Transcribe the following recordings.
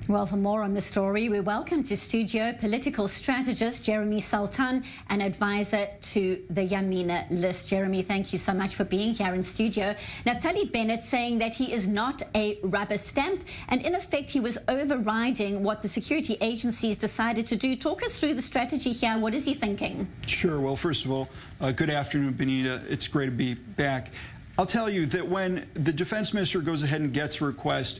Well, for more on the story, we welcome to studio political strategist Jeremy Saltan, an advisor to the Yamina list. Jeremy, thank you so much for being here in studio. Naftali Bennett saying that he is not a rubber stamp, and in effect he was overriding what the security agencies decided to do. Talk us through the strategy here. What is he thinking? Sure. Well, first of all, good afternoon, Benita. It's great to be back. I'll tell you that when the defense minister goes ahead and gets a request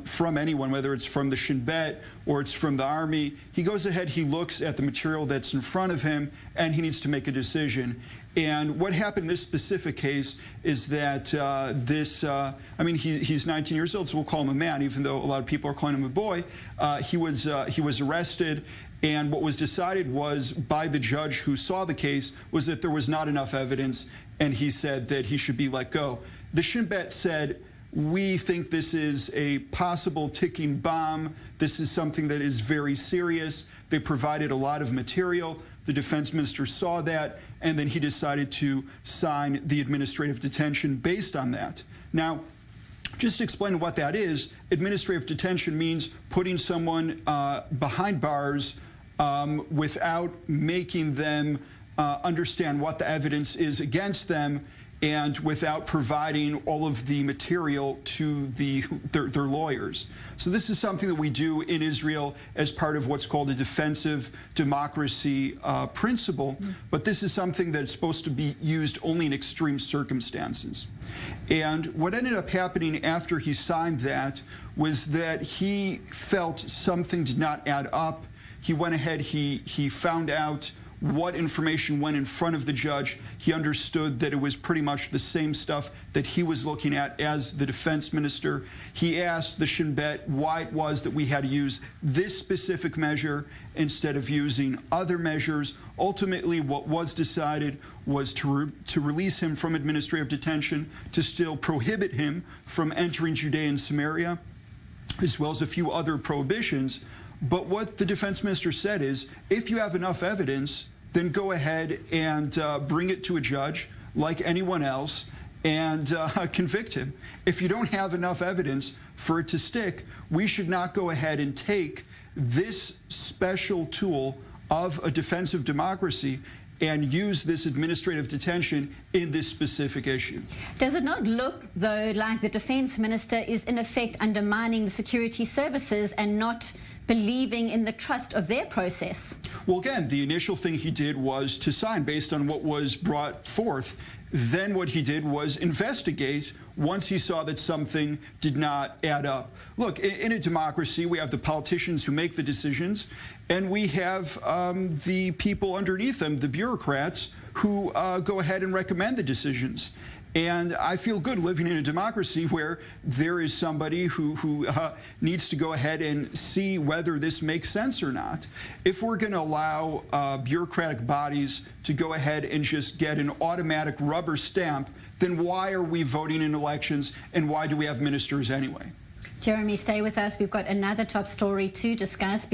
from anyone, whether it's from the Shin Bet or it's from the Army, he goes ahead, he looks at the material that's in front of him, and he needs to make a decision. And what happened in this specific case is that he's 19 years old, so we'll call him a man, even though a lot of people are calling him a boy. He was arrested. And what was decided was, by the judge who saw the case, was that there was not enough evidence, and he said that he should be let go. The Shin Bet said, we think this is a possible ticking bomb. This is something that is very serious. They provided a lot of material. The defense minister saw that, and then he decided to sign the administrative detention based on that. Now, just to explain what that is, administrative detention means putting someone behind bars without making them understand what the evidence is against them, and without providing all of the material to their lawyers. So this is something that we do in Israel as part of what's called a defensive democracy principle, but this is something that's supposed to be used only in extreme circumstances. And what ended up happening after he signed that was that he felt something did not add up. He went ahead, he found out what information went in front of the judge. He understood that it was pretty much the same stuff that he was looking at as the defense minister. He asked the Shin Bet why it was that we had to use this specific measure instead of using other measures. Ultimately, what was decided was to release him from administrative detention, to still prohibit him from entering Judea and Samaria, as well as a few other prohibitions. But what the defense minister said is, if you have enough evidence, then go ahead and bring it to a judge like anyone else and convict him. If you don't have enough evidence for it to stick, we should not go ahead and take this special tool of a defensive democracy and use this administrative detention in this specific issue. Does it not look, though, like the defense minister is in effect undermining the security services and not believing in the trust of their process? Well, again, the initial thing he did was to sign based on what was brought forth. Then what he did was investigate once he saw that something did not add up. Look, in a democracy, we have the politicians who make the decisions, and we have the people underneath them, the bureaucrats, who go ahead and recommend the decisions. And I feel good living in a democracy where there is somebody who needs to go ahead and see whether this makes sense or not. If we're going to allow bureaucratic bodies to go ahead and just get an automatic rubber stamp, then why are we voting in elections, and why do we have ministers anyway? Jeremy, stay with us. We've got another top story to discuss.